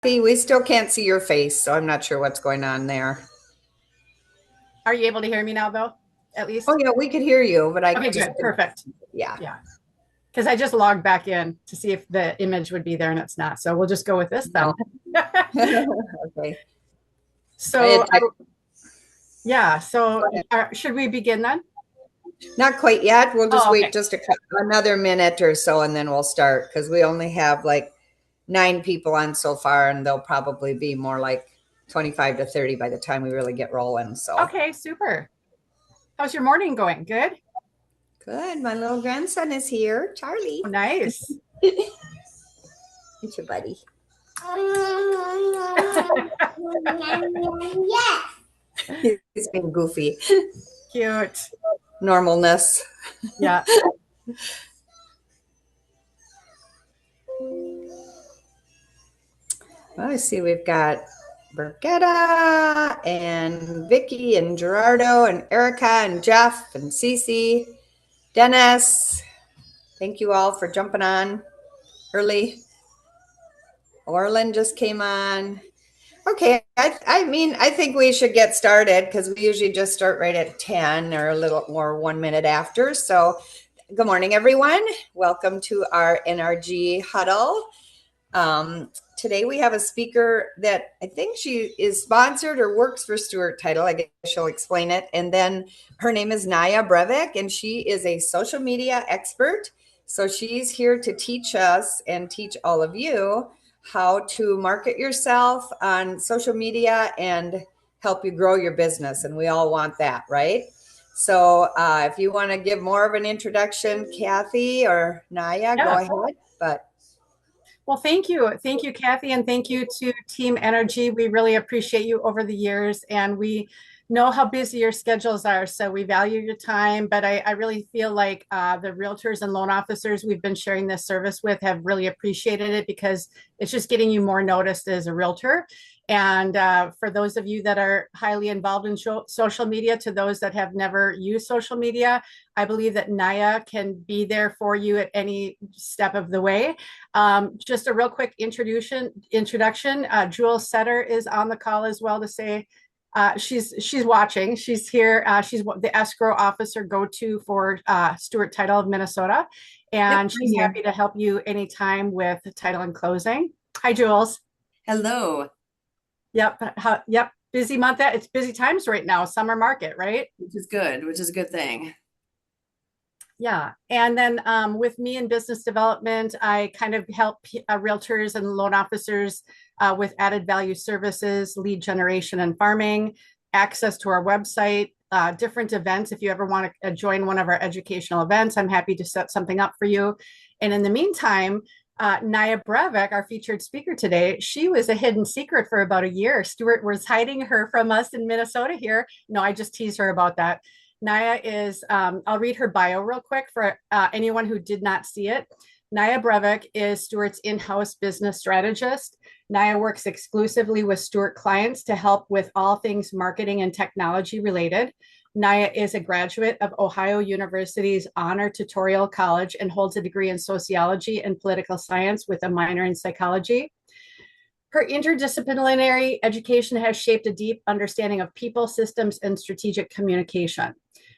We still can't see your face, so I'm not sure what's going on there. Are you able to hear me now, though? At Oh, least? yeah, we could hear you, but I Okay, just good. couldn't. Perfect. Yeah. Yeah. Because I just logged back in to see if the image would be there and it's not. So we'll just go with this then. No. Okay. So, It, I, yeah. So, should we begin then? Not quite yet. We'll just Oh, wait okay. just another minute or so, and then we'll start because we only have like 9 people on so far, and they'll probably be more like 25 to 30 by the time we really get rolling. So Okay, super. How's your morning going? Good? good. My little grandson is here, Oh, Charlie. nice. It's your buddy. He's being goofy. Cute. Normalness. Yeah. Well, I see we've got Bergetta and Vicky and Gerardo and Erica and Jeff and Cece, Dennis. Thank you all for jumping on early. Orlin just came on. Okay, I think we should get started because we usually just start right at 10 or a little more 1 minute after. So, good morning, everyone. Welcome to our NRG huddle. Today we have a speaker that I think she is sponsored or works for Stewart Title. I guess she'll explain it. And then her name is Naya Brevik, and she is a social media expert. So she's here to teach us and teach all of you how to market yourself on social media and help you grow your business. And we all want that, right? So if you want to give more of an introduction, Kathy or Naya, go Yeah. ahead. But Well, thank you. Thank you, Kathy, and thank you to Team Energy. We really appreciate you over the years, and we know how busy your schedules are, so we value your time. But I really feel like the realtors and loan officers we've been sharing this service with have really appreciated it because it's just getting you more noticed as a realtor. And for those of you that are highly involved in social media, to those that have never used social media, I believe that Naya can be there for you at any step of the way. Just a real quick introduction. Jewel Setter is on the call as well to say she's watching. She's here. She's the escrow officer go-to for Stewart Title of Minnesota, yep, and I'm she's here. happy to help you anytime with title and closing. Hi, Jules. Hello, Yep. Busy month. It's busy times right now. Summer market, right? which is a good thing. Yeah. And then with me in business development, I kind of help realtors and loan officers with added value services, lead generation and farming, access to our website, different events. If you ever want to join one of our educational events, I'm happy to set something up for you. And in the meantime, Naya Brevik, our featured speaker today, she was a hidden secret for about a year. Stewart was hiding her from us in Minnesota here. No, I just tease her about that. Naya is, I'll read her bio real quick for anyone who did not see it. Naya Brevik is Stewart's in-house business strategist. Naya works exclusively with Stewart clients to help with all things marketing and technology related. Naya is a graduate of Ohio University's Honor Tutorial College and holds a degree in sociology and political science with a minor in psychology. Her interdisciplinary education has shaped a deep understanding of people, systems, and strategic communication.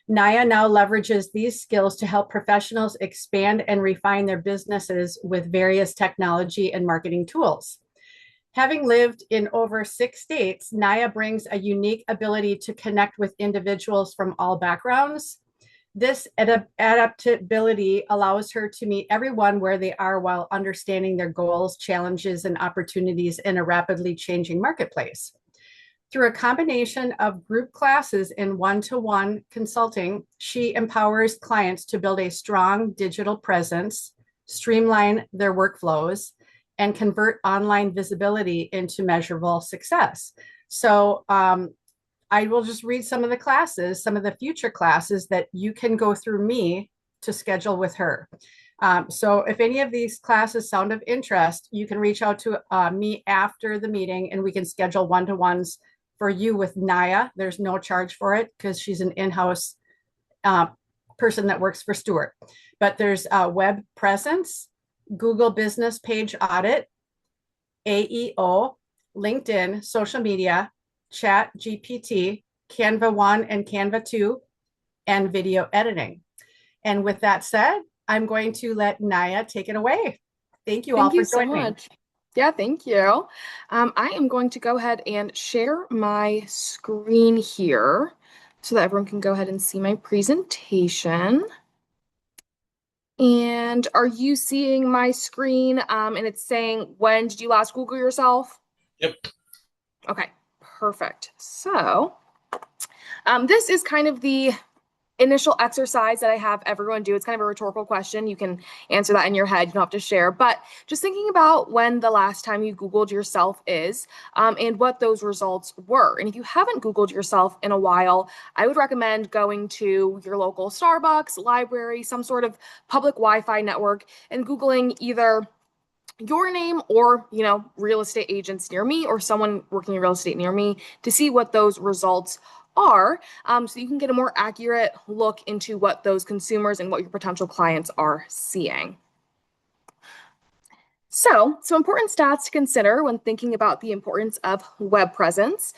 Naya now leverages these skills to help professionals expand and refine their businesses with various technology and marketing tools. Having lived in over 6 states, Naya brings a unique ability to connect with individuals from all backgrounds. This adaptability allows her to meet everyone where they are while understanding their goals, challenges, and opportunities in a rapidly changing marketplace. Through a combination of group classes and one-to-one consulting, she empowers clients to build a strong digital presence, streamline their workflows, and convert online visibility into measurable success. So I will just read some of the classes, some of the future classes that you can go through me to schedule with her. So if any of these classes sound of interest, you can reach out to me after the meeting and we can schedule one-to-ones for you with Naya. There's no charge for it because she's an in-house person that works for Stewart. But there's web presence, Google business page audit, AEO, LinkedIn, social media, Chat GPT, Canva 1 and Canva 2, and video editing. And with that said, I'm going to let Naya take it away. Thank you all Thank for you so joining me. much. Yeah, thank you. I am going to go ahead and share my screen here so that everyone can go ahead and see my presentation. And are you seeing my screen? And it's saying, when did you last Google yourself? Yep. Okay, perfect. So this is kind of the initial exercise that I have everyone do. It's kind of a rhetorical question. You can answer that in your head. You don't have to share, but just thinking about when the last time you Googled yourself is and what those results were. And if you haven't Googled yourself in a while, I would recommend going to your local Starbucks, library, some sort of public Wi-Fi network and Googling either your name or, real estate agents near me or someone working in real estate near me to see what those results are, so you can get a more accurate look into what those consumers and what your potential clients are seeing. So, some important stats to consider when thinking about the importance of web presence.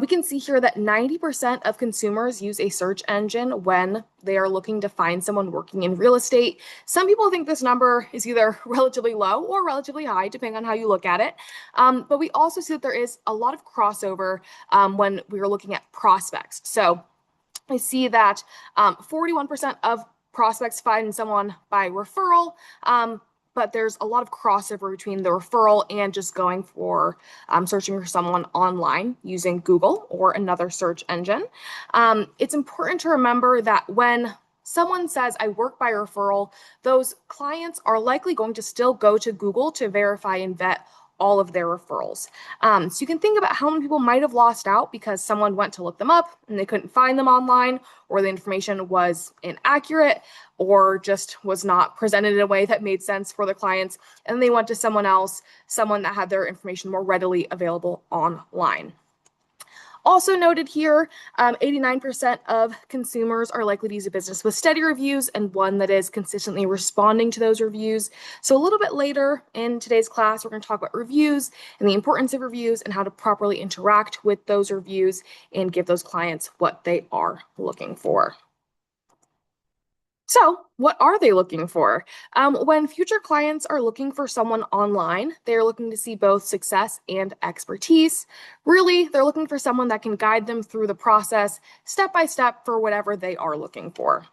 We can see here that 90% of consumers use a search engine when they are looking to find someone working in real estate. Some people think this number is either relatively low or relatively high, depending on how you look at it. But we also see that there is a lot of crossover when we are looking at prospects. So, I see that 41% of prospects find someone by referral, but there's a lot of crossover between the referral and just going for searching for someone online using Google or another search engine. It's important to remember that when someone says, I work by referral, those clients are likely going to still go to Google to verify and vet all of their referrals. So you can think about how many people might have lost out because someone went to look them up and they couldn't find them online, or the information was inaccurate or just was not presented in a way that made sense for the clients. And they went to someone else, someone that had their information more readily available online. Also noted here, 89% of consumers are likely to use a business with steady reviews and one that is consistently responding to those reviews. So a little bit later in today's class, we're going to talk about reviews and the importance of reviews and how to properly interact with those reviews and give those clients what they are looking for. So what are they looking for? When future clients are looking for someone online, they're looking to see both success and expertise. Really, they're looking for someone that can guide them through the process step by step for whatever they are looking for.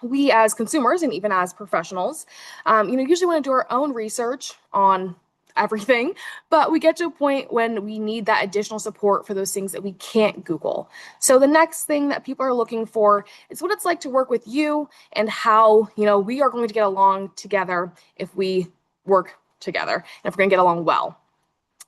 We as consumers and even as professionals, usually want to do our own research on everything, but we get to a point when we need that additional support for those things that we can't Google. So the next thing that people are looking for is what it's like to work with you and how, we are going to get along together if we work together and if we're going to get along well.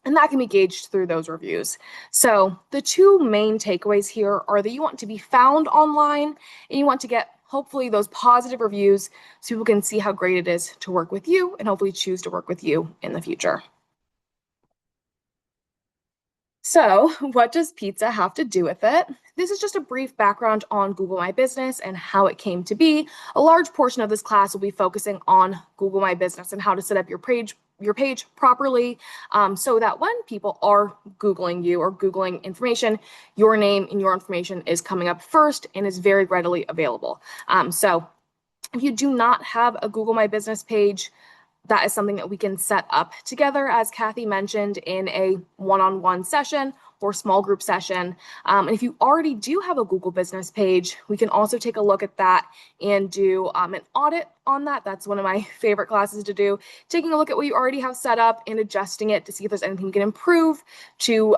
And that can be gauged through those reviews. So the two main takeaways here are that you want to be found online and you want to get hopefully those positive reviews so people can see how great it is to work with you and hopefully choose to work with you in the future. So what does pizza have to do with it? This is just a brief background on Google My Business and how it came to be. A large portion of this class will be focusing on Google My Business and how to set up your page properly so that when people are Googling you or Googling information, your name and your information is coming up first and is very readily available. So if you do not have a Google My Business page, that is something that we can set up together, as Kathy mentioned, in a one-on-one session or small group session. And if you already do have a Google Business page, we can also take a look at that and do an audit on that. That's one of my favorite classes to do, taking a look at what you already have set up and adjusting it to see if there's anything we can improve to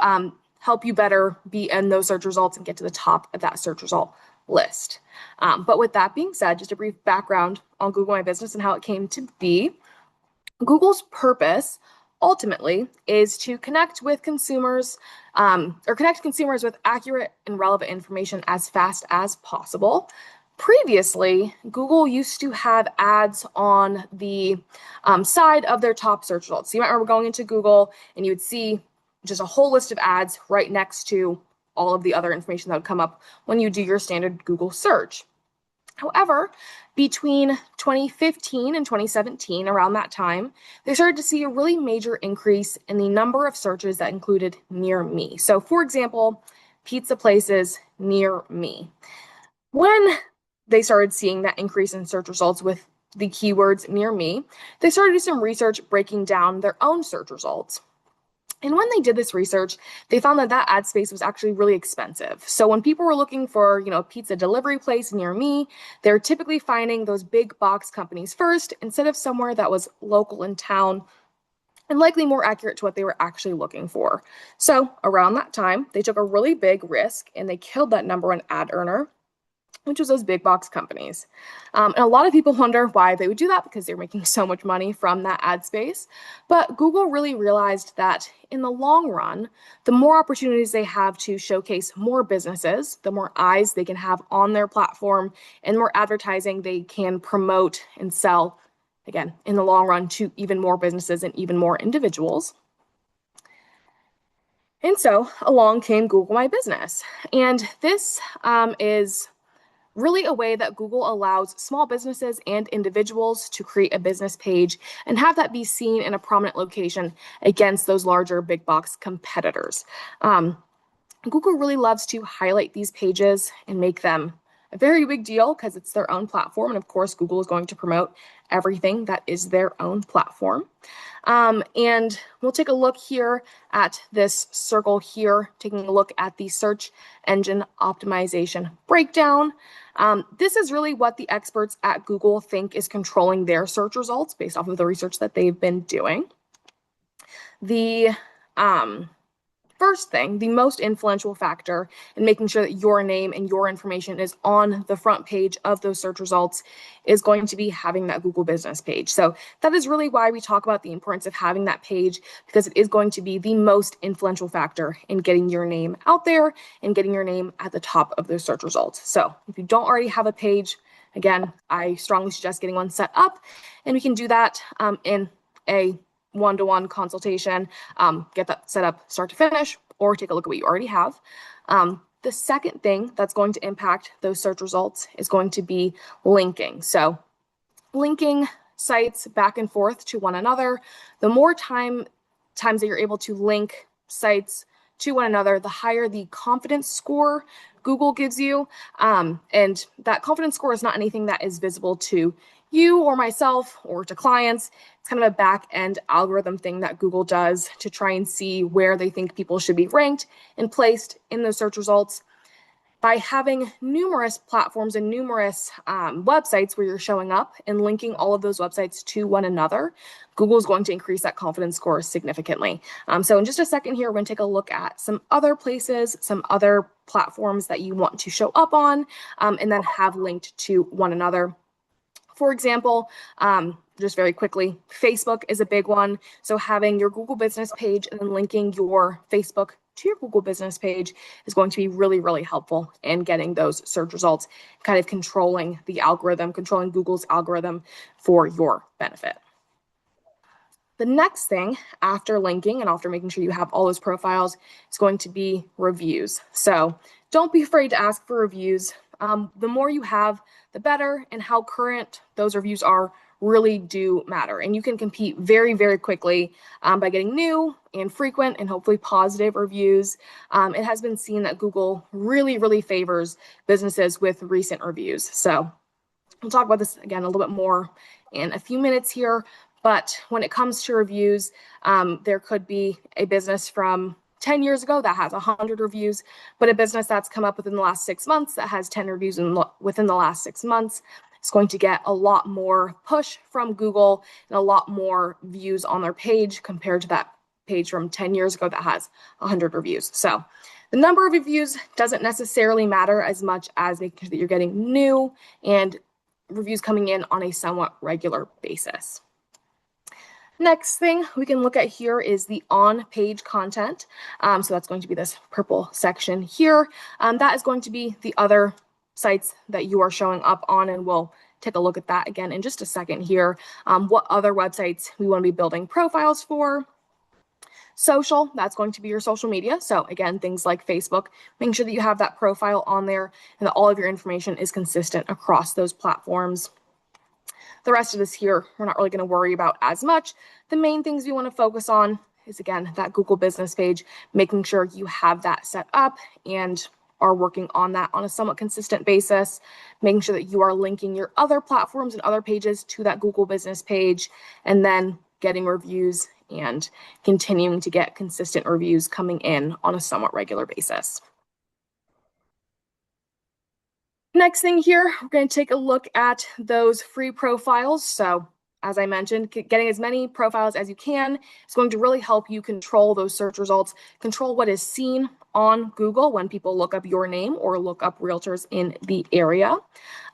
help you better be in those search results and get to the top of that search result list. But with that being said, just a brief background on Google My Business and how it came to be. Google's purpose ultimately is to connect with consumers or connect consumers with accurate and relevant information as fast as possible. Previously, Google used to have ads on the side of their top search results. So you might remember going into Google and you would see just a whole list of ads right next to all of the other information that would come up when you do your standard Google search. However, between 2015 and 2017, around that time, they started to see a really major increase in the number of searches that included near me. So for example, pizza places near me. When they started seeing that increase in search results with the keywords near me, they started to do some research breaking down their own search results. And when they did this research, they found that that ad space was actually really expensive. So when people were looking for, a pizza delivery place near me, they're typically finding those big box companies first instead of somewhere that was local in town and likely more accurate to what they were actually looking for. So around that time, they took a really big risk and they killed that number one ad earner, which was those big box companies. And a lot of people wonder why they would do that because they're making so much money from that ad space. But Google really realized that in the long run, the more opportunities they have to showcase more businesses, the more eyes they can have on their platform, and the more advertising they can promote and sell, again, in the long run to even more businesses and even more individuals. And so along came Google My Business. And this is really a way that Google allows small businesses and individuals to create a business page and have that be seen in a prominent location against those larger big box competitors. Google really loves to highlight these pages and make them a very big deal because it's their own platform. And of course, Google is going to promote everything that is their own platform. And we'll take a look here at this circle here, taking a look at the search engine optimization breakdown. This is really what the experts at Google think is controlling their search results based off of the research that they've been doing. The first thing, the most influential factor in making sure that your name and your information is on the front page of those search results is going to be having that Google business page. So that is really why we talk about the importance of having that page, because it is going to be the most influential factor in getting your name out there and getting your name at the top of those search results. So if you don't already have a page, again, I strongly suggest getting one set up, and we can do that in a one-to-one consultation, get that set up start to finish, or take a look at what you already have. The second thing that's going to impact those search results is going to be linking. So linking sites back and forth to one another, the more times that you're able to link sites to one another, the higher the confidence score Google gives you. And that confidence score is not anything that is visible to you or myself or to clients. It's kind of a back end algorithm thing that Google does to try and see where they think people should be ranked and placed in those search results. By having numerous platforms and numerous websites where you're showing up and linking all of those websites to one another, Google is going to increase that confidence score significantly. So in just a second here, we're going to take a look at some other places, some other platforms that you want to show up on and then have linked to one another. For example, just very quickly, Facebook is a big one. So having your Google business page and then linking your Facebook to your Google business page is going to be really, really helpful in getting those search results, kind of controlling the algorithm, controlling Google's algorithm for your benefit. The next thing after linking and after making sure you have all those profiles is going to be reviews. So don't be afraid to ask for reviews. The more you have, the better, and how current those reviews are really do matter. And you can compete very, very quickly by getting new and frequent and hopefully positive reviews. It has been seen that Google really, really favors businesses with recent reviews. So we'll talk about this again a little bit more in a few minutes here. But when it comes to reviews, there could be a business from 10 years ago that has 100 reviews, but a business that's come up within the last 6 months that has 10 reviews within the last 6 months is going to get a lot more push from Google and a lot more views on their page compared to that page from 10 years ago that has 100 reviews. So the number of reviews doesn't necessarily matter as much as making sure that you're getting new and reviews coming in on a somewhat regular basis. Next thing we can look at here is the on-page content. So that's going to be this purple section here. That is going to be the other sites that you are showing up on, and we'll take a look at that again in just a second here. What other websites we want to be building profiles for. Social, that's going to be your social media. So again, things like Facebook, making sure that you have that profile on there and that all of your information is consistent across those platforms. The rest of this here, we're not really going to worry about as much. The main things we want to focus on is, again, that Google business page, making sure you have that set up and are working on that on a somewhat consistent basis, making sure that you are linking your other platforms and other pages to that Google business page, and then getting reviews and continuing to get consistent reviews coming in on a somewhat regular basis. Next thing here, we're going to take a look at those free profiles. So as I mentioned, getting as many profiles as you can is going to really help you control those search results, control what is seen on Google when people look up your name or look up realtors in the area.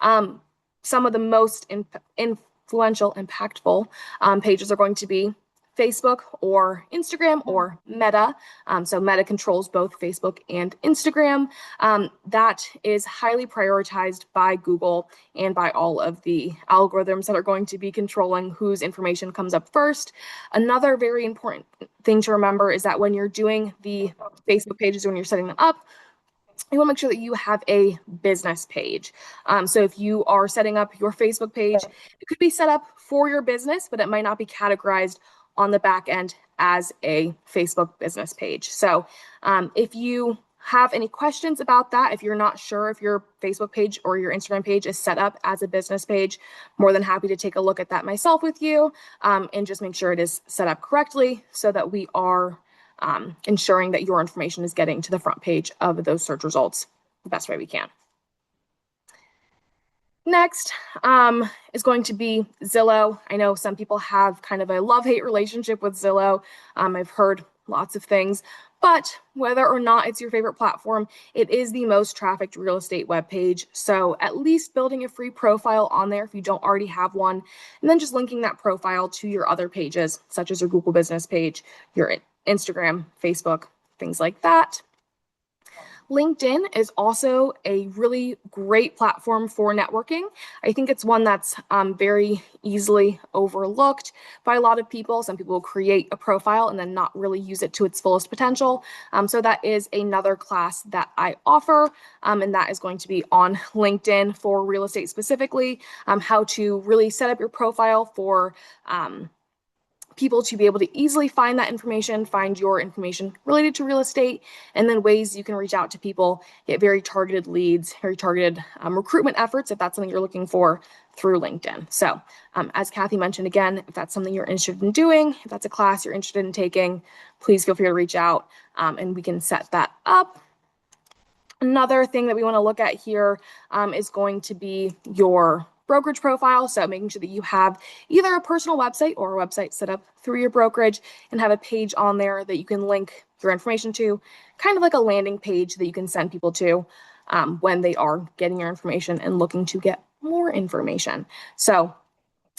Some of the most influential, impactful pages are going to be Facebook or Instagram or Meta. So Meta controls both Facebook and Instagram. That is highly prioritized by Google and by all of the algorithms that are going to be controlling whose information comes up first. Another very important thing to remember is that when you're doing the Facebook pages, when you're setting them up, you want to make sure that you have a business page. So if you are setting up your Facebook page, it could be set up for your business, but it might not be categorized on the back end as a Facebook business page. So if you have any questions about that, if you're not sure if your Facebook page or your Instagram page is set up as a business page, more than happy to take a look at that myself with you and just make sure it is set up correctly so that we are ensuring that your information is getting to the front page of those search results the best way we can. Next is going to be Zillow. I know some people have kind of a love-hate relationship with Zillow. I've heard lots of things, but whether or not it's your favorite platform, it is the most trafficked real estate webpage. So at least building a free profile on there if you don't already have one, and then just linking that profile to your other pages, such as your Google business page, your Instagram, Facebook, things like that. LinkedIn is also a really great platform for networking. I think it's one that's very easily overlooked by a lot of people. Some people will create a profile and then not really use it to its fullest potential. So that is another class that I offer, and that is going to be on LinkedIn for real estate specifically, how to really set up your profile for people to be able to easily find that information, find your information related to real estate, and then ways you can reach out to people, get very targeted leads, very targeted recruitment efforts if that's something you're looking for through LinkedIn. So as Kathy mentioned, again, if that's something you're interested in doing, if that's a class you're interested in taking, please feel free to reach out and we can set that up. Another thing that we want to look at here is going to be your brokerage profile. So making sure that you have either a personal website or a website set up through your brokerage and have a page on there that you can link your information to, kind of like a landing page that you can send people to when they are getting your information and looking to get more information. So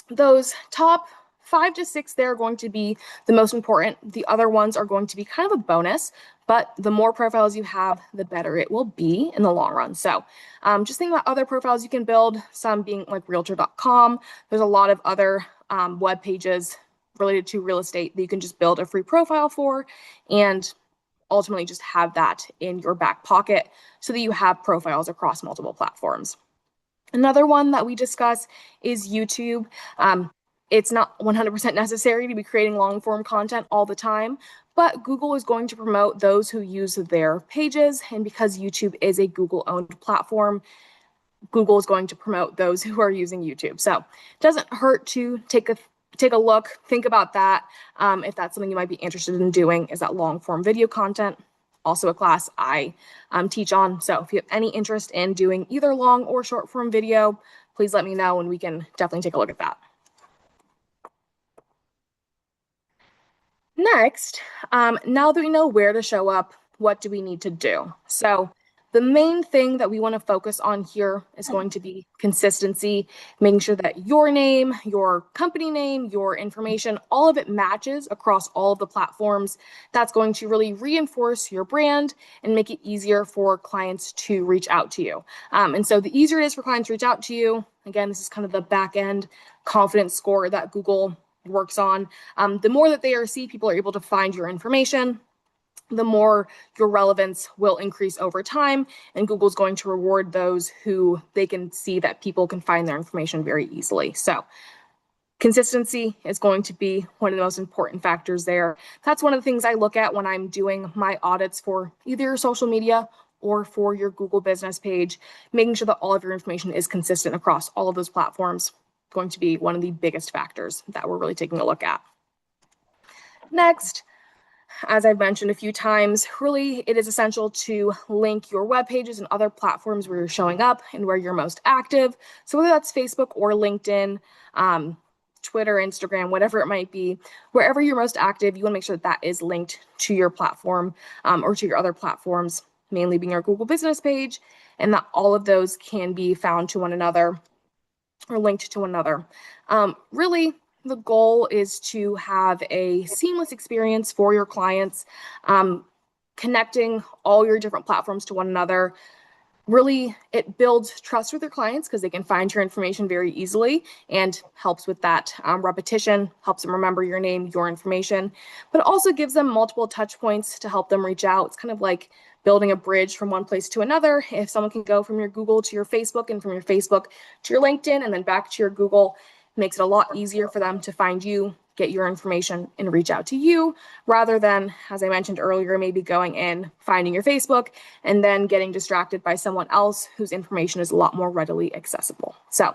those top 5 to 6 there are going to be the most important. The other ones are going to be kind of a bonus, but the more profiles you have, the better it will be in the long run. So just think about other profiles you can build, some being like realtor.com. There's a lot of other web pages related to real estate that you can just build a free profile for and ultimately just have that in your back pocket so that you have profiles across multiple platforms. Another one that we discuss is YouTube. It's not 100% necessary to be creating long form content all the time, but Google is going to promote those who use their pages. And because YouTube is a Google owned platform, Google is going to promote those who are using YouTube. So it doesn't hurt to take a look, think about that. If that's something you might be interested in doing, is that long form video content. Also a class I teach on. So if you have any interest in doing either long or short form video, please let me know and we can definitely take a look at that. Next, now that we know where to show up, what do we need to do? So the main thing that we want to focus on here is going to be consistency, making sure that your name, your company name, your information, all of it matches across all of the platforms. That's going to really reinforce your brand and make it easier for clients to reach out to you. And so the easier it is for clients to reach out to you, again, this is kind of the back end confidence score that Google works on. The more that they see people are able to find your information, the more your relevance will increase over time, and Google's going to reward those who they can see that people can find their information very easily. So consistency is going to be one of the most important factors there. That's one of the things I look at when I'm doing my audits for either your social media or for your Google business page, making sure that all of your information is consistent across all of those platforms. Going to be one of the biggest factors that we're really taking a look at. Next, as I've mentioned a few times, really it is essential to link your web pages and other platforms where you're showing up and where you're most active. So whether that's Facebook or LinkedIn, Twitter, Instagram, whatever it might be, wherever you're most active, you want to make sure that that is linked to your platform or to your other platforms, mainly being your Google business page, and that all of those can be found to one another or linked to one another. Really, the goal is to have a seamless experience for your clients, connecting all your different platforms to one another. Really, it builds trust with your clients because they can find your information very easily and helps with that repetition, helps them remember your name, your information, but also gives them multiple touch points to help them reach out. It's kind of like building a bridge from one place to another. If someone can go from your Google to your Facebook and from your Facebook to your LinkedIn and then back to your Google, it makes it a lot easier for them to find you, get your information, and reach out to you, rather than, as I mentioned earlier, maybe going in, finding your Facebook, and then getting distracted by someone else whose information is a lot more readily accessible. So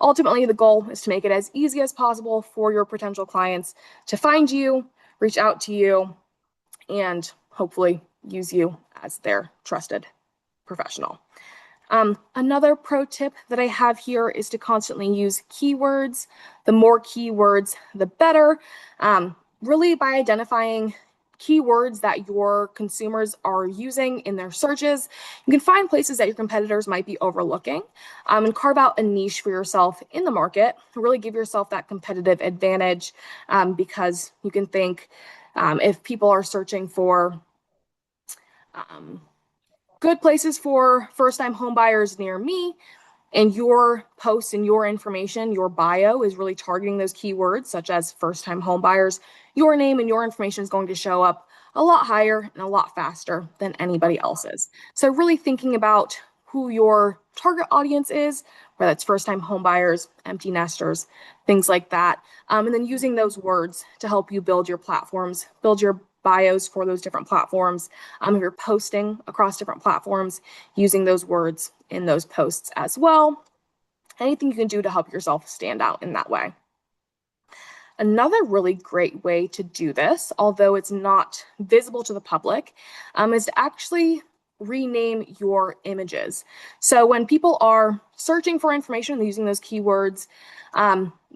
ultimately, the goal is to make it as easy as possible for your potential clients to find you, reach out to you, and hopefully use you as their trusted professional. Another pro tip that I have here is to constantly use keywords. The more keywords, the better. Really by identifying keywords that your consumers are using in their searches, you can find places that your competitors might be overlooking and carve out a niche for yourself in the market. Really give yourself that competitive advantage because you can think if people are searching for good places for first-time home buyers near me, and your posts and your information, your bio is really targeting those keywords such as first-time home buyers, your name and your information is going to show up a lot higher and a lot faster than anybody else's. So really thinking about who your target audience is, whether it's first-time home buyers, empty nesters, things like that, and then using those words to help you build your platforms, build your bios for those different platforms. If you're posting across different platforms, using those words in those posts as well. Anything you can do to help yourself stand out in that way. Another really great way to do this, although it's not visible to the public, is to actually rename your images. So when people are searching for information using those keywords,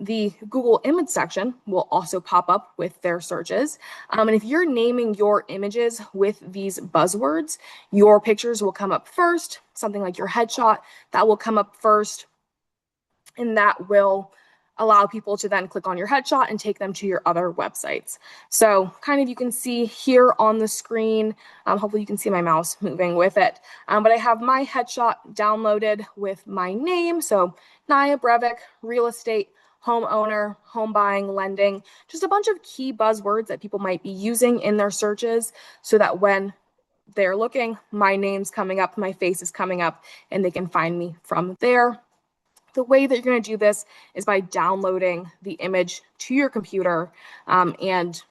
the Google image section will also pop up with their searches. And if you're naming your images with these buzzwords, your pictures will come up first, something like your headshot, that will come up first, and that will allow people to then click on your headshot and take them to your other websites. So kind of you can see here on the screen, hopefully you can see my mouse moving with it, but I have my headshot downloaded with my name. So Naya Brevik, real estate, homeowner, home buying, lending, just a bunch of key buzzwords that people might be using in their searches so that when they're looking, my name's coming up, my face is coming up, and they can find me from there. The way that you're going to do this is by downloading the image to your computer and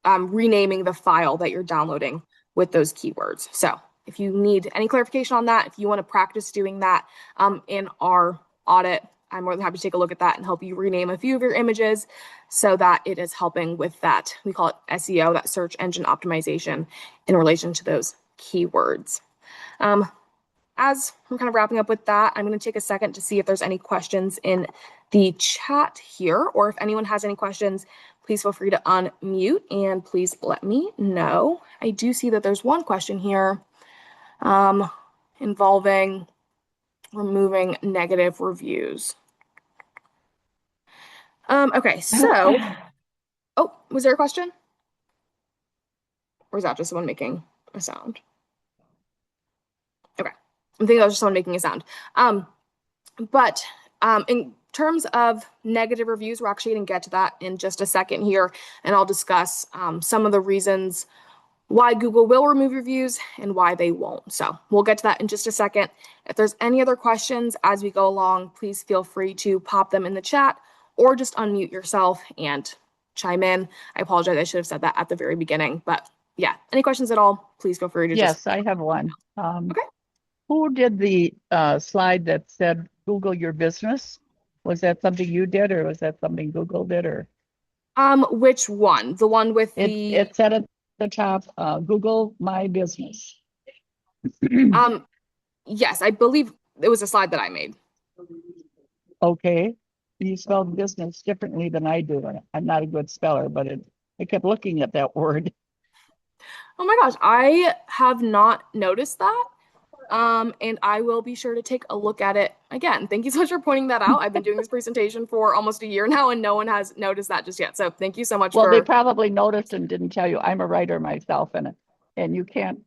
renaming the file that you're downloading with those keywords. So if you need any clarification on that, if you want to practice doing that in our audit, I'm more than happy to take a look at that and help you rename a few of your images so that it is helping with that. We call it SEO, that search engine optimization in relation to those keywords. As we're kind of wrapping up with that, I'm going to take a second to see if there's any questions in the chat here, or if anyone has any questions, please feel free to unmute and please let me know. I do see that there's one question here involving removing negative reviews. Okay, so, oh, was there a question? Or is that just someone making a sound? Okay, I think that was just someone making a sound. terms of negative reviews, we're actually going to get to that in just a second here, and I'll discuss some of the reasons why Google will remove reviews and why they won't. So we'll get to that in just a second. If there's any other questions as we go along, please feel free to pop them in the chat or just unmute yourself and chime in. I apologize, I should have said that at the very beginning, but yeah, any questions at all, please feel free to Yes, I have one. Okay. Who did the slide that said Google your business? Was that something you did, or was that something Google did? Or Which one? The one with it said at the top, Google my business. Yes, I believe it was a slide that I made. Okay, you spelled business differently than I do. I'm not a good speller, but I kept looking at that word. Oh my gosh, I have not noticed that. And I will be sure to take a look at it again. Thank you so much for pointing that out. I've been doing this presentation for almost a year now, and no one has noticed that just yet. So thank you so much Well, for. they probably noticed and didn't tell you. I'm a writer myself, and you can't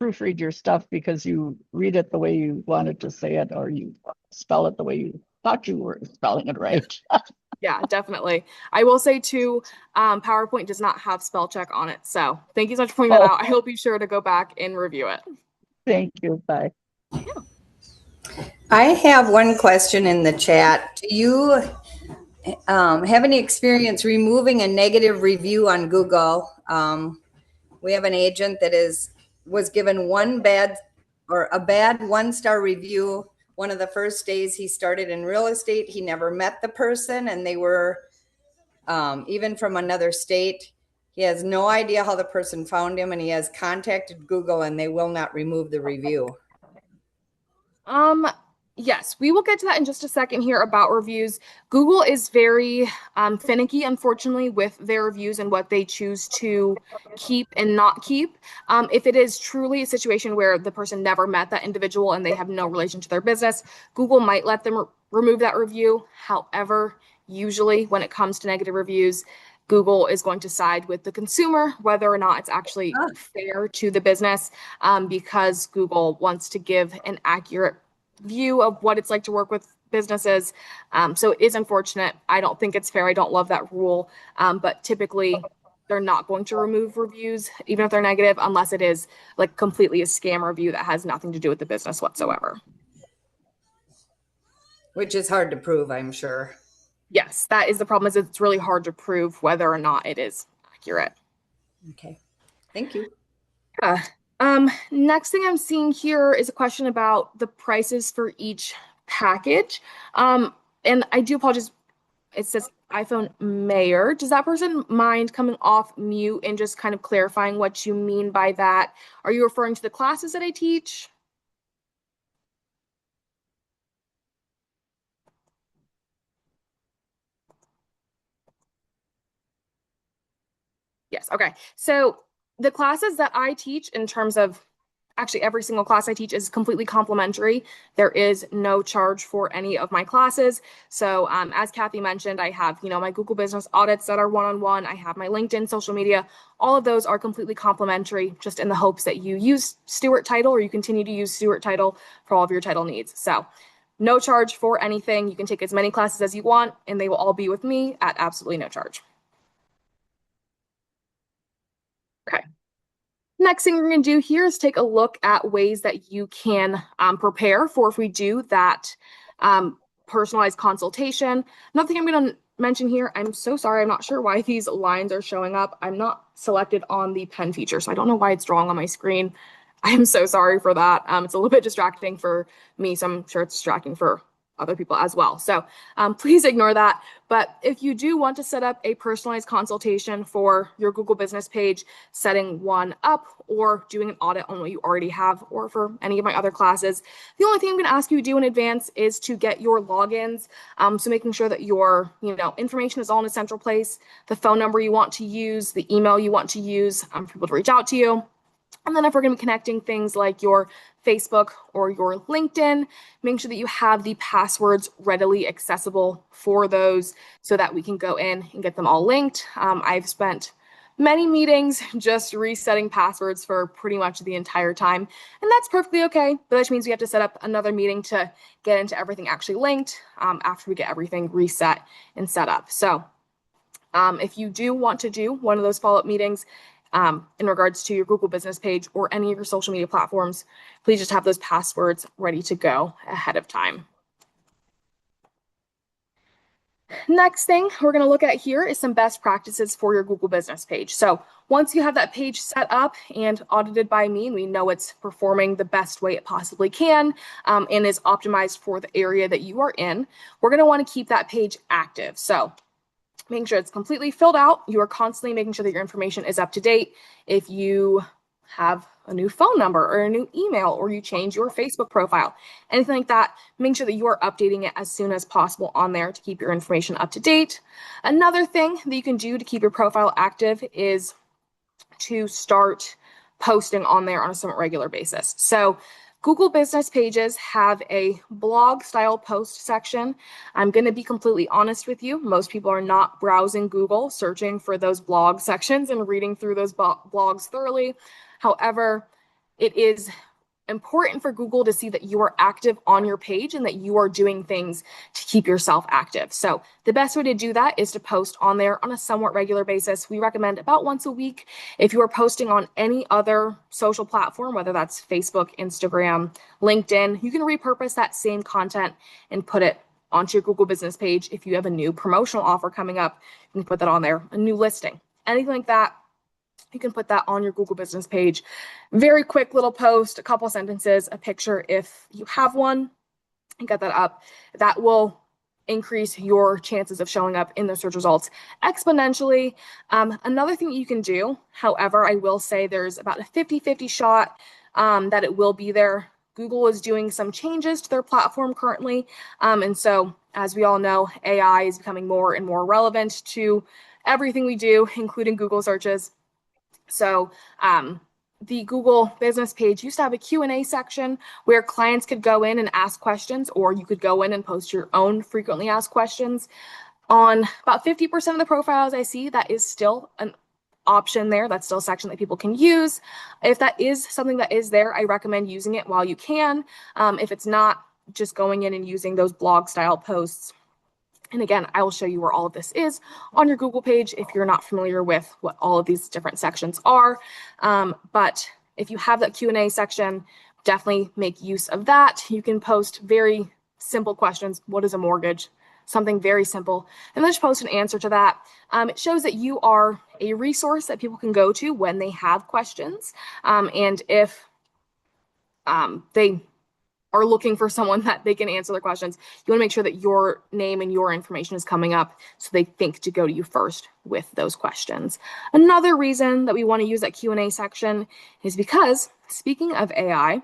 proofread your stuff because you read it the way you wanted to say it, or you spell it the way you thought you were spelling it right. Yeah, definitely. I will say too, PowerPoint does not have spell check on it. So thank you so much for pointing that out. I will be sure to go back and review it. Thank you. Bye. I have one question in the chat. Do you have any experience removing a negative review on Google? We have an agent that was given a bad 1-star review. One of the first days he started in real estate, he never met the person, and they were even from another state. He has no idea how the person found him, and he has contacted Google, and they will not remove the review. Yes, we will get to that in just a second here about reviews. Google is very finicky, unfortunately, with their reviews and what they choose to keep and not keep. If it is truly a situation where the person never met that individual and they have no relation to their business, Google might let them remove that review. However, usually when it comes to negative reviews, Google is going to side with the consumer, whether or not it's actually fair to the business, because Google wants to give an accurate view of what it's like to work with businesses. So it is unfortunate. I don't think it's fair. I don't love that rule. But typically they're not going to remove reviews, even if they're negative, unless it is like completely a scam review that has nothing to do with the business whatsoever. Which is hard to prove, I'm sure. Yes, that is the problem, is it's really hard to prove whether or not it is accurate. Okay, thank you. Yeah. Next thing I'm seeing here is a question about the prices for each package. And I do apologize. It says iPhone Mayor. Does that person mind coming off mute and just kind of clarifying what you mean by that? Are you referring to the classes that I teach? Yes. Okay. So the classes that I teach, in terms of actually every single class I teach, is completely complimentary. There is no charge for any of my classes. So as Kathy mentioned, I have, my Google business audits that are one-on-one. I have my LinkedIn, social media. All of those are completely complimentary, just in the hopes that you use Stewart Title, or you continue to use Stewart Title for all of your title needs. So no charge for anything. You can take as many classes as you want, and they will all be with me at absolutely no charge. Okay. Next thing we're going to do here is take a look at ways that you can prepare for if we do that personalized consultation. Another thing I'm going to mention here, I'm so sorry, I'm not sure why these lines are showing up. I'm not selected on the pen feature, so I don't know why it's drawing on my screen. I'm so sorry for that. It's a little bit distracting for me, so I'm sure it's distracting for other people as well. So please ignore that. But if you do want to set up a personalized consultation for your Google business page, setting one up or doing an audit on what you already have, or for any of my other classes, the only thing I'm going to ask you to do in advance is to get your logins. So making sure that your information is all in a central place, the phone number you want to use, the email you want to use for people to reach out to you. And then if we're going to be connecting things like your Facebook or your LinkedIn, make sure that you have the passwords readily accessible for those so that we can go in and get them all linked. I've spent many meetings just resetting passwords for pretty much the entire time. And that's perfectly okay, but that means we have to set up another meeting to get into everything actually linked after we get everything reset and set up. So if you do want to do one of those follow-up meetings in regards to your Google business page or any of your social media platforms, please just have those passwords ready to go ahead of time. Next thing we're going to look at here is some best practices for your Google business page. So once you have that page set up and audited by me, and we know it's performing the best way it possibly can and is optimized for the area that you are in, we're going to want to keep that page active. So making sure it's completely filled out. You are constantly making sure that your information is up to date. If you have a new phone number or a new email, or you change your Facebook profile, anything like that, make sure that you are updating it as soon as possible on there to keep your information up to date. Another thing that you can do to keep your profile active is to start posting on there on a somewhat regular basis. So Google business pages have a blog style post section. I'm going to be completely honest with you. Most people are not browsing Google, searching for those blog sections and reading through those blogs thoroughly. However, it is important for Google to see that you are active on your page and that you are doing things to keep yourself active. So the best way to do that is to post on there on a somewhat regular basis. We recommend about once a week. If you are posting on any other social platform, whether that's Facebook, Instagram, LinkedIn, you can repurpose that same content and put it onto your Google business page. If you have a new promotional offer coming up, you can put that on there, a new listing, anything like that. You can put that on your Google business page. Very quick little post, a couple sentences, a picture if you have one, and get that up. That will increase your chances of showing up in the search results exponentially. Another thing you can do, however, I will say there's about a 50-50 shot that it will be there. Google is doing some changes to their platform currently. And so, as we all know, AI is becoming more and more relevant to everything we do, including Google searches. So the Google business page used to have a Q&A section where clients could go in and ask questions, or you could go in and post your own frequently asked questions. On about 50% of the profiles I see, that is still an option there. That's still a section that people can use. If that is something that is there, I recommend using it while you can. If it's not, just going in and using those blog style posts. And again, I will show you where all of this is on your Google page if you're not familiar with what all of these different sections are. But if you have that Q&A section, definitely make use of that. You can post very simple questions. What is a mortgage? Something very simple. And then just post an answer to that. It shows that you are a resource that people can go to when they have questions. And if they are looking for someone that they can answer their questions, you want to make sure that your name and your information is coming up so they think to go to you first with those questions. Another reason that we want to use that Q&A section is because, speaking of AI,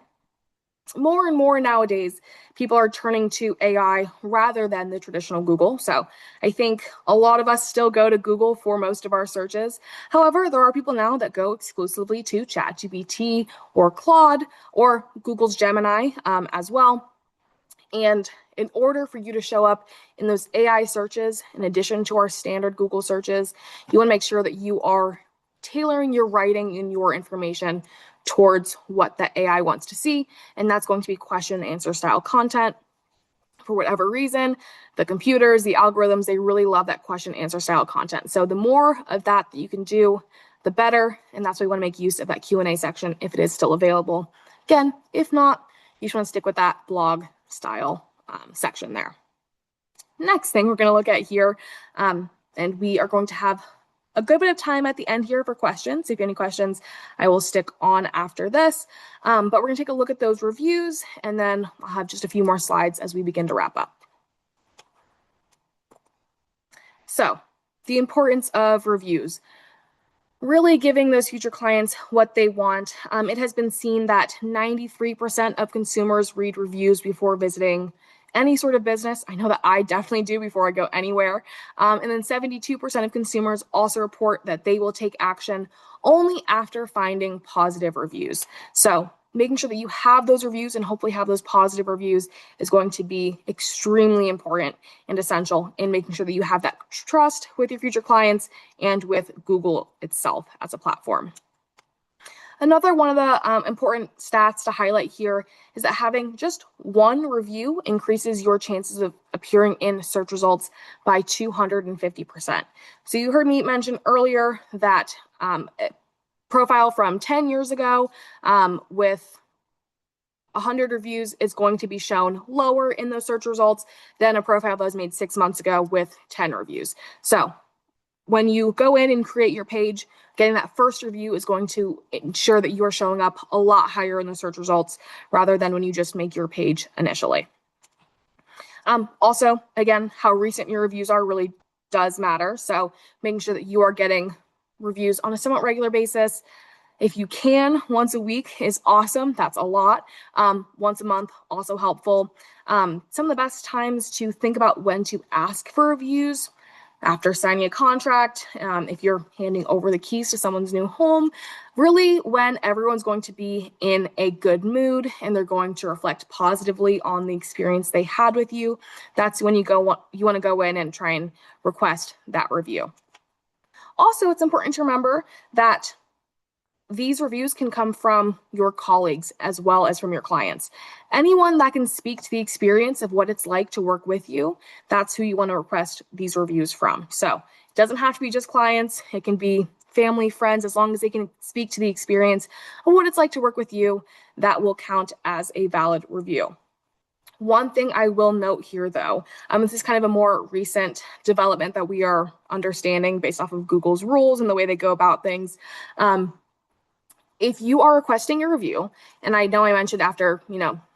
more and more nowadays, people are turning to AI rather than the traditional Google. So I think a lot of us still go to Google for most of our searches. However, there are people now that go exclusively to ChatGPT or Claude or Google's Gemini as well. And in order for you to show up in those AI searches, in addition to our standard Google searches, you want to make sure that you are tailoring your writing and your information towards what the AI wants to see. And that's going to be question and answer style content. For whatever reason, the computers, the algorithms, they really love that question and answer style content. So the more of that you can do, the better. And that's why we want to make use of that Q&A section if it is still available. Again, if not, you just want to stick with that blog style section there. Next thing we're going to look at here, and we are going to have a good bit of time at the end here for questions. If you have any questions, I will stick on after this. But we're going to take a look at those reviews, and then I'll have just a few more slides as we begin to wrap up. So, the importance of reviews. Really giving those future clients what they want. It has been seen that 93% of consumers read reviews before visiting any sort of business. I know that I definitely do before I go anywhere. And then 72% of consumers also report that they will take action only after finding positive reviews. So making sure that you have those reviews and hopefully have those positive reviews is going to be extremely important and essential in making sure that you have that trust with your future clients and with Google itself as a platform. Another one of the important stats to highlight here is that having just one review increases your chances of appearing in search results by 250%. So you heard me mention earlier that profile from 10 years ago with 100 reviews is going to be shown lower in those search results than a profile that was made 6 months ago with 10 reviews. So when you go in and create your page, getting that first review is going to ensure that you are showing up a lot higher in the search results rather than when you just make your page initially. Also, again, how recent your reviews are really does matter. So making sure that you are getting reviews on a somewhat regular basis. If you can, once a week is awesome. That's a lot. Once a month, also helpful. Some of the best times to think about when to ask for reviews: after signing a contract, if you're handing over the keys to someone's new home, really when everyone's going to be in a good mood and they're going to reflect positively on the experience they had with you, that's when you want to go in and try and request that review. Also, it's important to remember that these reviews can come from your colleagues as well as from your clients. Anyone that can speak to the experience of what it's like to work with you, that's who you want to request these reviews from. So it doesn't have to be just clients. It can be family, friends, as long as they can speak to the experience of what it's like to work with you, that will count as a valid review. One thing I will note here, though, this is kind of a more recent development that we are understanding based off of Google's rules and the way they go about things. If you are requesting a review, and I know I mentioned after,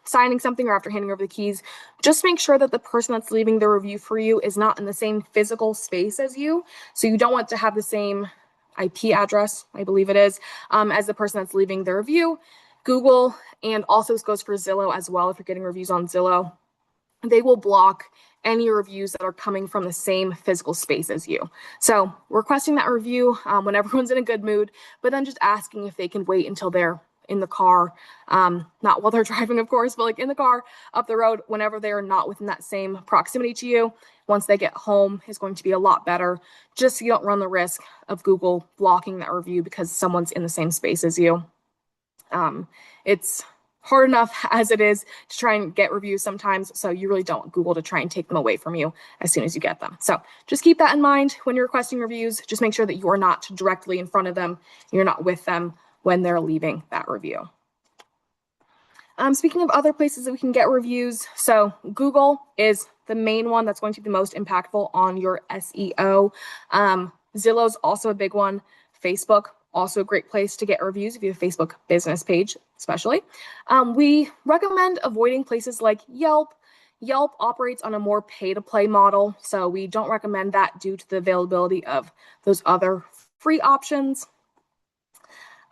signing something or after handing over the keys, just make sure that the person that's leaving the review for you is not in the same physical space as you. So you don't want to have the same IP address, I believe it is, as the person that's leaving the review. Google, and also this goes for Zillow as well, if you're getting reviews on Zillow, they will block any reviews that are coming from the same physical space as you. So requesting that review when everyone's in a good mood, but then just asking if they can wait until they're in the car, not while they're driving, of course, but like in the car up the road, whenever they're not within that same proximity to you. Once they get home is going to be a lot better, just so you don't run the risk of Google blocking that review because someone's in the same space as you. It's hard enough as it is to try and get reviews sometimes, so you really don't want Google to try and take them away from you as soon as you get them. So just keep that in mind when you're requesting reviews. Just make sure that you are not directly in front of them, you're not with them when they're leaving that review. Speaking of other places that we can get reviews, so Google is the main one that's going to be the most impactful on your SEO. Zillow's also a big one. Facebook, also a great place to get reviews if you have a Facebook business page, especially. We recommend avoiding places like Yelp. Yelp operates on a more pay-to-play model, so we don't recommend that due to the availability of those other free options.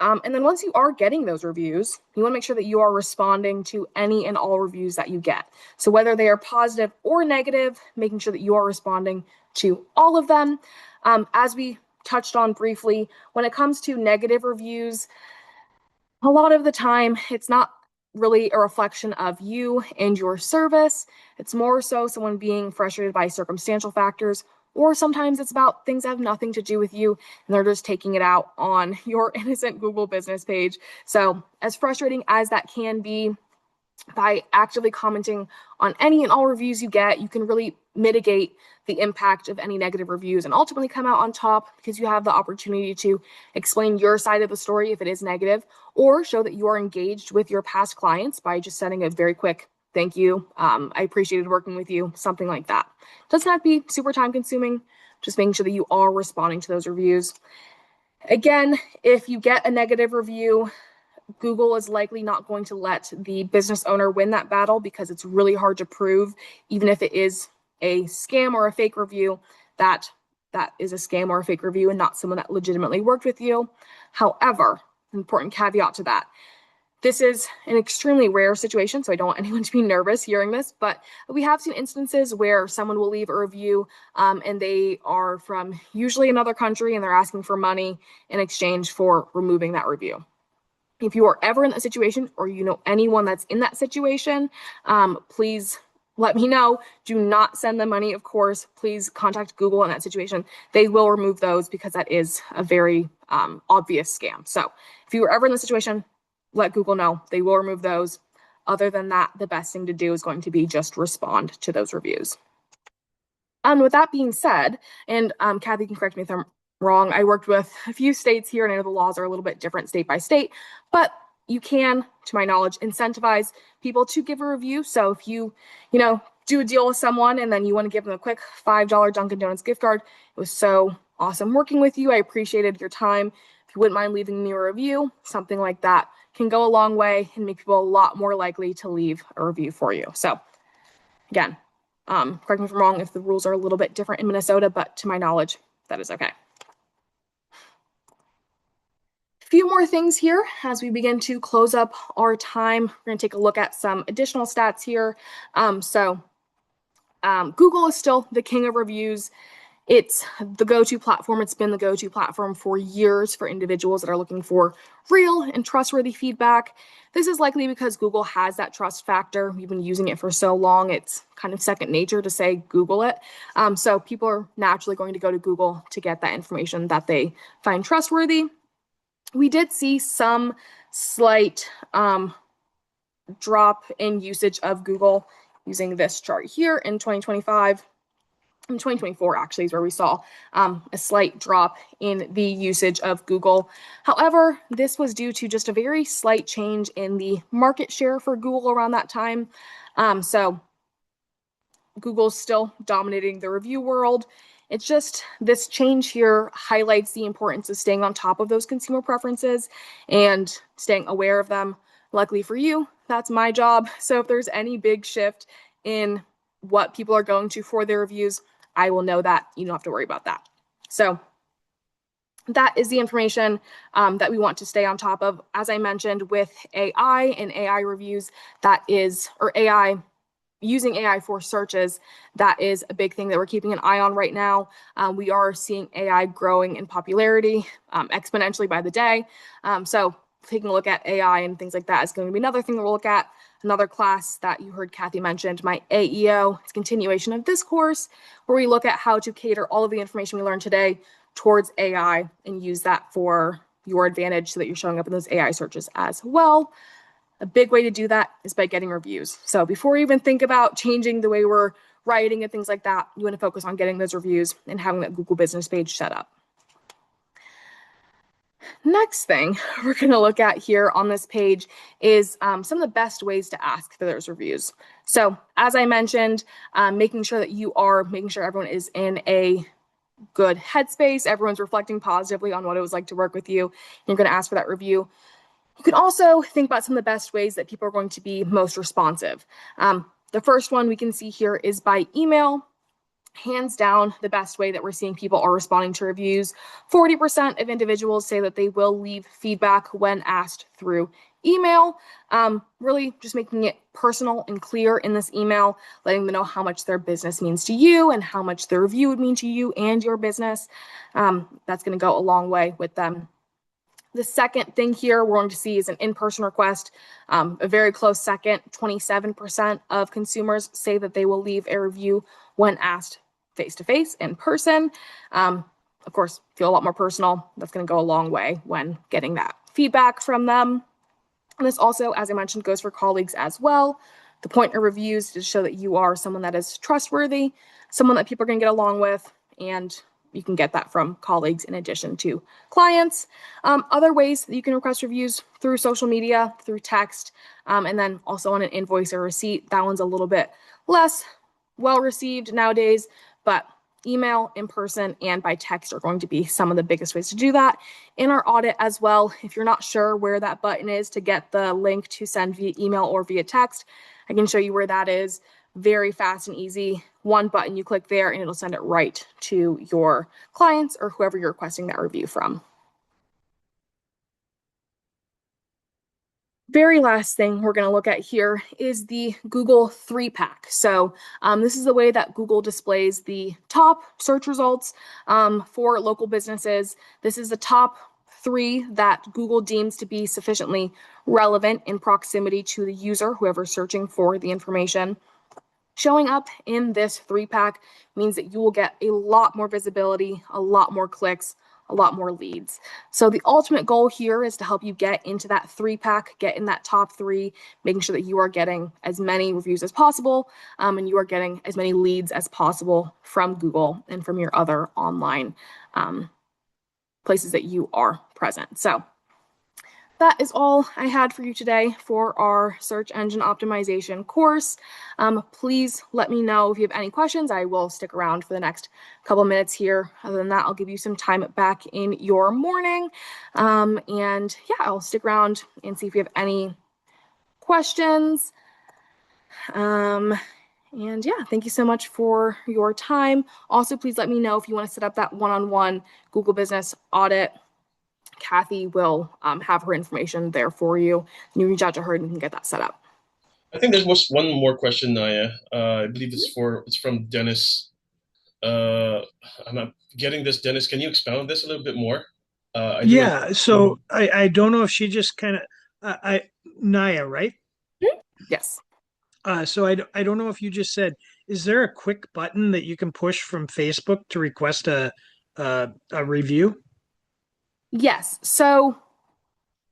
And then once you are getting those reviews, you want to make sure that you are responding to any and all reviews that you get. So whether they are positive or negative, making sure that you are responding to all of them. As we touched on briefly, when it comes to negative reviews, a lot of the time it's not really a reflection of you and your service. It's more so someone being frustrated by circumstantial factors, or sometimes it's about things that have nothing to do with you and they're just taking it out on your innocent Google business page. So as frustrating as that can be, by actively commenting on any and all reviews you get, you can really mitigate the impact of any negative reviews and ultimately come out on top because you have the opportunity to explain your side of the story if it is negative, or show that you are engaged with your past clients by just sending a very quick thank you. I appreciated working with you, something like that. Doesn't have to be super time consuming, just making sure that you are responding to those reviews. Again, if you get a negative review, Google is likely not going to let the business owner win that battle because it's really hard to prove, even if it is a scam or a fake review, that is a scam or a fake review and not someone that legitimately worked with you. However, an important caveat to that, this is an extremely rare situation, so I don't want anyone to be nervous hearing this, but we have seen instances where someone will leave a review and they are from usually another country and they're asking for money in exchange for removing that review. If you are ever in that situation or you know anyone that's in that situation, please let me know. Do not send them money, of course. Please contact Google in that situation. They will remove those because that is a very obvious scam. So if you are ever in the situation, let Google know. They will remove those. Other than that, the best thing to do is going to be just respond to those reviews. With that being said, and Kathy can correct me if I'm wrong, I worked with a few states here, and I know the laws are a little bit different state by state, but you can, to my knowledge, incentivize people to give a review. So if you do a deal with someone and then you want to give them a quick $5 Dunkin' Donuts gift card, it was so awesome working with you. I appreciated your time. If you wouldn't mind leaving me a review, something like that can go a long way and make people a lot more likely to leave a review for you. So again, correct me if I'm wrong if the rules are a little bit different in Minnesota, but to my knowledge, that is okay. A few more things here as we begin to close up our time. We're going to take a look at some additional stats here. Google is still the king of reviews. It's the go-to platform. It's been the go-to platform for years for individuals that are looking for real and trustworthy feedback. This is likely because Google has that trust factor. We've been using it for so long, it's kind of second nature to say Google it. So people are naturally going to go to Google to get that information that they find trustworthy. We did see some slight drop in usage of Google using this chart here in 2025. In 2024, actually, is where we saw a slight drop in the usage of Google. However, this was due to just a very slight change in the market share for Google around that time. So Google's still dominating the review world. It's just this change here highlights the importance of staying on top of those consumer preferences and staying aware of them. Luckily for you, that's my job. So if there's any big shift in what people are going to for their reviews, I will know that. You don't have to worry about that. So that is the information that we want to stay on top of. As I mentioned, with AI and AI reviews, using AI for searches, that is a big thing that we're keeping an eye on right now. We are seeing AI growing in popularity exponentially by the day. So taking a look at AI and things like that is going to be another thing that we'll look at. Another class that you heard Kathy mentioned, my AEO, it's a continuation of this course where we look at how to cater all of the information we learned today towards AI and use that for your advantage so that you're showing up in those AI searches as well. A big way to do that is by getting reviews. So before you even think about changing the way we're writing and things like that, you want to focus on getting those reviews and having that Google business page set up. Next thing we're going to look at here on this page is some of the best ways to ask for those reviews. So as I mentioned, making sure everyone is in a good headspace, everyone's reflecting positively on what it was like to work with you. You're going to ask for that review. You can also think about some of the best ways that people are going to be most responsive. The first one we can see here is by email. Hands down, the best way that we're seeing people are responding to reviews. 40% of individuals say that they will leave feedback when asked through email. Really just making it personal and clear in this email, letting them know how much their business means to you and how much their review would mean to you and your business. That's going to go a long way with them. The second thing here we're going to see is an in-person request. A very close second, 27% of consumers say that they will leave a review when asked face-to-face in person. Of course, feel a lot more personal. That's going to go a long way when getting that feedback from them. And this also, as I mentioned, goes for colleagues as well. The point of reviews is to show that you are someone that is trustworthy, someone that people are going to get along with, and you can get that from colleagues in addition to clients. Other ways that you can request reviews through social media, through text, and then also on an invoice or receipt. That one's a little bit less well received nowadays, but email, in person, and by text are going to be some of the biggest ways to do that. In our audit as well, if you're not sure where that button is to get the link to send via email or via text, I can show you where that is. Very fast and easy. One button, you click there and it'll send it right to your clients or whoever you're requesting that review from. Very last thing we're going to look at here is the Google 3-pack. So this is the way that Google displays the top search results for local businesses. This is the top 3 that Google deems to be sufficiently relevant in proximity to the user, whoever's searching for the information. Showing up in this 3-pack means that you will get a lot more visibility, a lot more clicks, a lot more leads. So the ultimate goal here is to help you get into that 3-pack, get in that top 3, making sure that you are getting as many reviews as possible, and you are getting as many leads as possible from Google and from your other online places that you are present. So that is all I had for you today for our search engine optimization course. Please let me know if you have any questions. I will stick around for the next couple minutes here. Other than that, I'll give you some time back in your morning. And yeah, I'll stick around and see if you have any questions. And yeah, thank you so much for your time. Also, please let me know if you want to set up that one-on-one Google Business audit. Kathy will have her information there for you. And you reach out to her and you can get that set up. I think there was one more question, Naya. I believe it's from Dennis. I'm not getting this, Dennis. Can you expound on this a little bit more? So I don't know if she just kind of Naya, right? Yes. So I don't know if you just said, is there a quick button that you can push from Facebook to request a review? Yes. So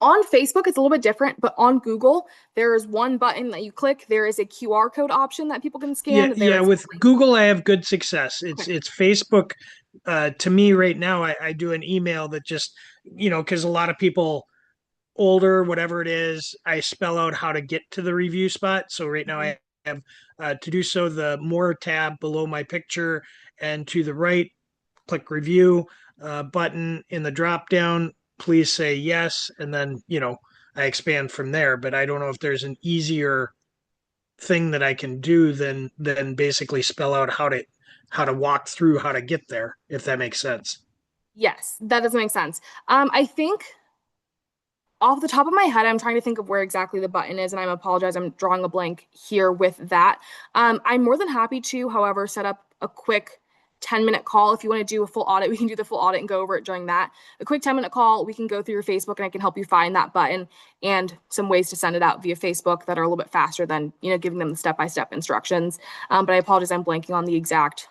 on Facebook, it's a little bit different, but on Google, there is one button that you click. There is a QR code option that people can scan. Yeah. With Google, I have good success. It's Facebook. To me right now, I do an email that just, because a lot of people older, whatever it is, I spell out how to get to the review spot. So right now I have to do so the more tab below my picture, and to the right, click review button in the drop down. Please say yes, and then I expand from there. But I don't know if there's an easier thing that I can do than basically spell out how to walk through how to get there, if that makes sense. Yes, that does make sense. I think off the top of my head, I'm trying to think of where exactly the button is, and I apologize, I'm drawing a blank here with that. I'm more than happy to, however, set up a quick 10-minute call. If you want to do a full audit, we can do the full audit and go over it during that. A quick 10-minute call, we can go through your Facebook and I can help you find that button and some ways to send it out via Facebook that are a little bit faster than, giving them the step-by-step instructions. But I apologize, I'm blanking on the exact.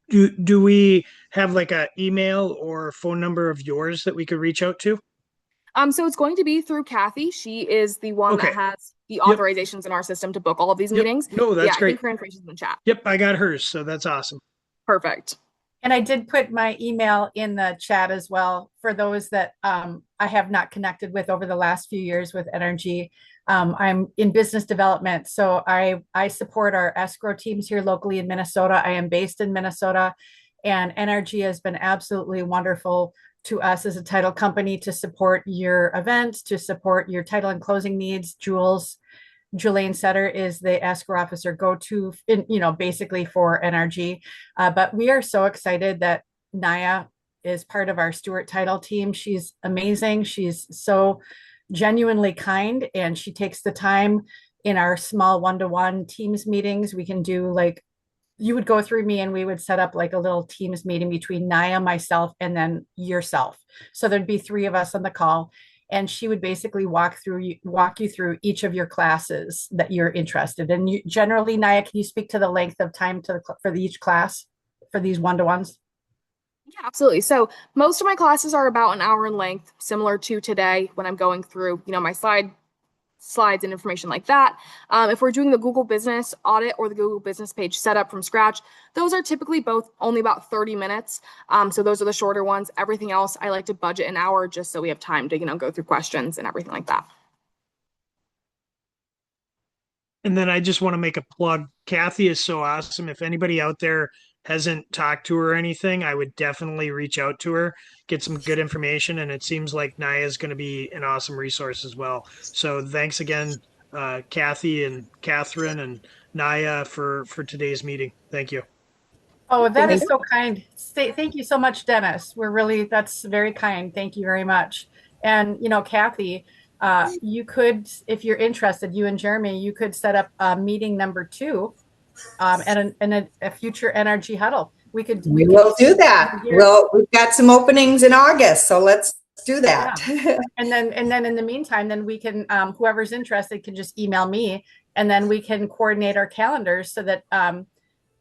Do we have like a email or phone number of yours that we could reach out to? So it's going to be through Kathy. She is the one that has the authorizations in our system to book all of these meetings. No, that's great. I think her information is in the chat. Yep, I got hers, so that's awesome. Perfect. And I did put my email in the chat as well for those that I have not connected with over the last few years with Energy. I'm in business development, so I support our escrow teams here locally in Minnesota. I am based in Minnesota, and Energy has been absolutely wonderful to us as a title company to support your events, to support your title and closing needs. Julaine Setter is the escrow officer go-to, basically for Energy. But we are so excited that Naya is part of our Stewart title team. She's amazing. She's so genuinely kind, and she takes the time in our small one-to-one Teams meetings. We can do you would go through me and we would set up like a little Teams meeting between Naya, myself, and then yourself. So there'd be 3 of us on the call, and she would basically walk you through each of your classes that you're interested in. Generally, Naya, can you speak to the length of time for each class for these one-to-ones? Yeah, absolutely. So most of my classes are about an hour in length, similar to today when I'm going through, my slides and information like that. If we're doing the Google Business audit or the Google Business page setup from scratch, those are typically both only about 30 minutes. So those are the shorter ones. Everything else, I like to budget an hour just so we have time to, go through questions and everything like that. And then I just want to make a plug. Kathy is so awesome. If anybody out there hasn't talked to her or anything, I would definitely reach out to her, get some good information. And it seems like Naya is going to be an awesome resource as well. So thanks again, Kathy and Catherine and Naya for today's meeting. Thank you. Oh, that is so kind. Thank you so much, Dennis. That's very kind. Thank you very much. And, Kathy, you could, if you're interested, you and Jeremy, you could set up meeting number 2 and a future Energy huddle. We could. We will do that. Well, we've got some openings in August, so let's do that. Yeah. And then in the meantime, then we can, whoever's interested can just email me, and then we can coordinate our calendars so that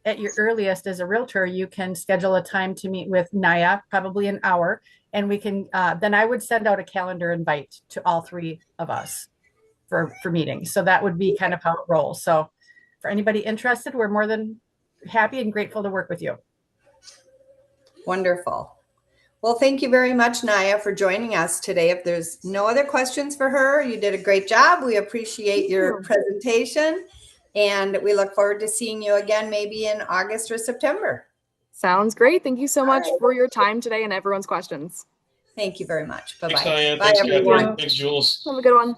at your earliest as a realtor, you can schedule a time to meet with Naya, probably an hour, and we can, then I would send out a calendar invite to all three of us for meetings. So that would be kind of how it rolls. So for anybody interested, we're more than happy and grateful to work with you. Wonderful. Well, thank you very much, Naya, for joining us today. If there's no other questions for her, you did a great job. We appreciate your presentation, and we look forward to seeing you again maybe in August or September. Sounds great. Thank you so much for your time today and everyone's questions. Thank you very much. Bye-bye. Thanks, Naya. Bye, Thanks, everyone. Kathy. Thanks, Jules. Have a good one.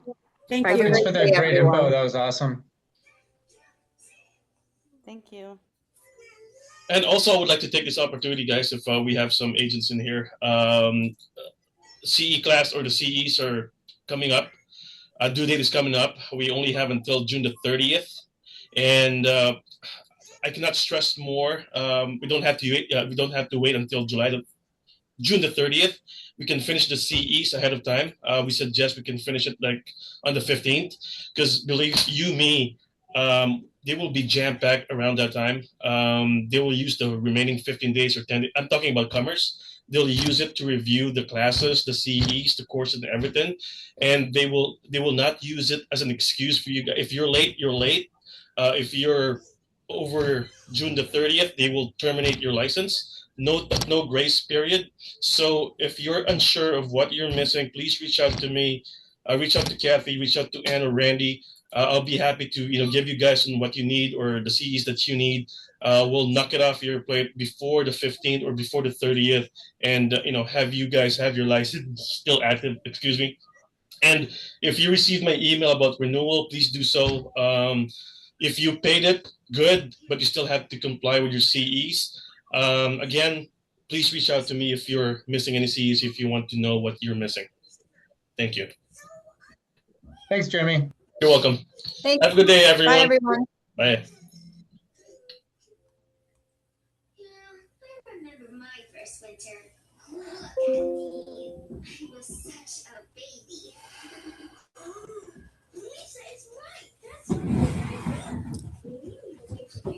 Thank Bye. you. Thanks for that Hey, great everyone. info. That was awesome. Thank you. And also, I would like to take this opportunity, guys, if we have some agents in here. CE class or the CEs are coming up. Due date is coming up. We only have until June the 30th. And I cannot stress more. We don't have to wait until June the 30th. We can finish the CEs ahead of time. We suggest we can finish it like on the 15th, because believe you me, they will be jam-packed around that time. They will use the remaining 15 days or 10 days. I'm talking about commerce. They'll use it to review the classes, the CEs, the courses, and everything. And they will not use it as an excuse for you guys. If you're late, you're late. If you're over June the 30th, they will terminate your license. No grace period. So if you're unsure of what you're missing, please reach out to me. Reach out to Kathy. Reach out to Ann or Randy. I'll be happy to give you guys what you need or the CEs that you need. We'll knock it off your plate before the 15th or before the 30th, and have you guys have your license still active. Excuse me. And if you receive my email about renewal, please do so. If you paid it, good, but you still have to comply with your CEs. Again, please reach out to me if you're missing any CEs, if you want to know what you're missing. Thank you. Thanks, Jeremy. You're welcome. Thanks. Have a good day, everyone. Bye, everyone. Bye. I remember my first winter. Look at me. I was such a baby.